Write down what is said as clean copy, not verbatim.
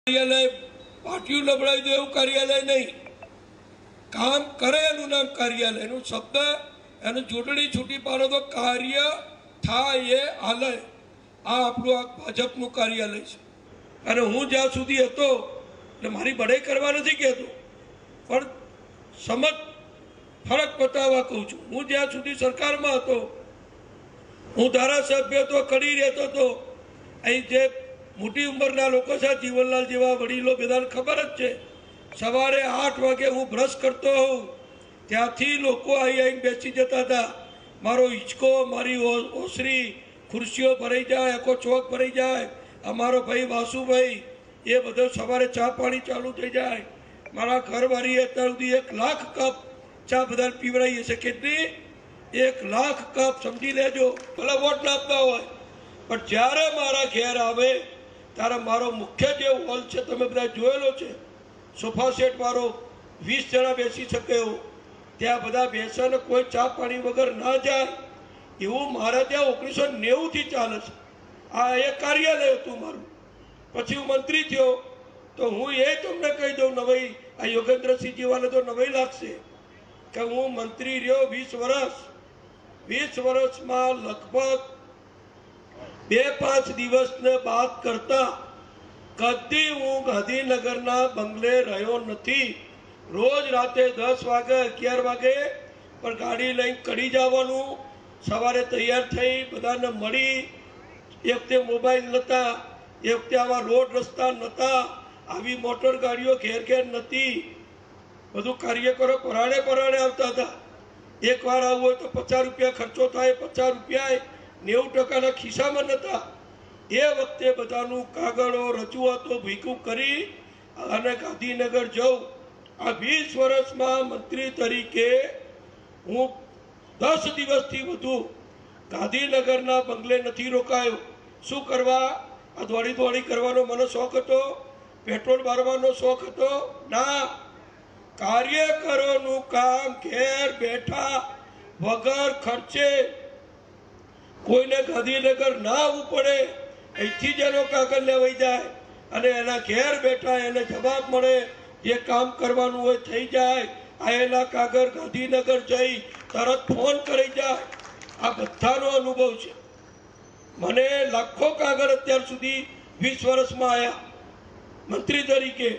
કાર્યાલય પાટિયું નબળાવી દે એવું કાર્યાલય નહીં, કામ કરે એનું નામ કાર્યાલય, એનું શબ્દ એનું જોડણી છૂટી પાડો તો કાર્ય થાય એ આલય. આ આપણું આ ભાજપનું કાર્યાલય છે. અને હું જ્યાં સુધી હતો એટલે મારી બડાઈ કરવા નથી કહેતો, પણ સમજ ફરક બતાવવા કહું છું. હું જ્યાં સુધી સરકારમાં હતો, હું ધારાસભ્ય હતો, કડી રહેતો હતો. અહીં જે મોટી ઉંમરના લોકો છે, જીવનલાલ જેવા વડીલો, બધાને ખબર જ છે, સવારે 8 વાગે હું બ્રશ કરતો હોઉં ત્યાંથી લોકો અહીં બેસી જતા હતા. મારો હિંચકો, મારી ઓસરી, ખુરશીઓ ભરાઈ જાય, આખો ચોક ભરાઈ જાય. અમારો ભાઈ વાસુભાઈ એ બધો સવારે ચા પાણી ચાલુ થઈ જાય. મારા ઘરવાળી અત્યાર સુધી 1 લાખ કપ ચા બધાને પીવડાવી હશે. કેટલી? 1 લાખ કપ. સમજી લેજો, ભલે વોટ ના આપતા હોય, પણ જ્યારે મારા ઘેર આવે ત્યારે મારો મુખ્ય જે હોલ છે, તમે બધા જોયેલો છે, સોફા સેટ વાળો, 20 જણા બેસી શકે એવું, ત્યાં બધા બેસે ને કોઈ ચા પાણી વગર ના જાય એવું મારા ત્યાં 1990થી ચાલે છે. આ એક કાર્યાલય હતું મારું. પછી હું મંત્રી થયો તો હું એ તમને કહી દઉં, નવાઈ આ યોગેન્દ્રસિંહ જીવાને તો નવાઈ લાગશે કે હું મંત્રી રહ્યો 20 વર્ષ. 20 વર્ષમાં લગભગ 2-5 દિવસને બાદ કરતા કદી હું ગાંધીનગરના બંગલે રહ્યો નથી. રોજ રાતે 10 વાગે 11 વાગે પણ ગાડી લઈને કડી જવાનું, સવારે તૈયાર થઈ બધાને મળી. એ વખતે મોબાઈલ નહોતા, એ વખતે આવા રોડ રસ્તા નહોતા, આવી મોટર ગાડીઓ ઘેર ઘેર નથી. બધું કાર્યકરો પરાણે આવતા હતા. એકવાર આવવું હોય તો 50 રૂપિયા ખર્ચો થાય, 50 રૂપિયા 90% ખિસ્સામાં નહોતા. એ વખતે બધાનું કાગળો, રજૂઆતો ભેગું કરી અને ગાંધીનગર જવું. આ 20 વર્ષમાં મંત્રી તરીકે હું 10 દિવસથી વધુ ગાંધીનગરના બંગલે નથી રોકાયો. શું કરવા? આ દોડી કરવાનો મને શોખ હતો? પેટ્રોલ મારવાનો શોખ હતો? ના. કાર્યકરોનું કામ ઘેર બેઠા વગર ખર્ચે, કોઈને ગાંધીનગર ના આવવું પડે, અહીંથી જ એનો કાગળ લેવાઈ જાય અને એના ઘેર બેઠા એને જવાબ મળે. જે કામ કરવાનું હોય થઈ જાય. આયેલા કાગળ ગાંધીનગર જઈ તરત ફોન કરી જાય. આ બધાનો અનુભવ છે. મને લાખો કાગળ અત્યાર સુધી 20 વર્ષમાં આવ્યા મંત્રી તરીકે.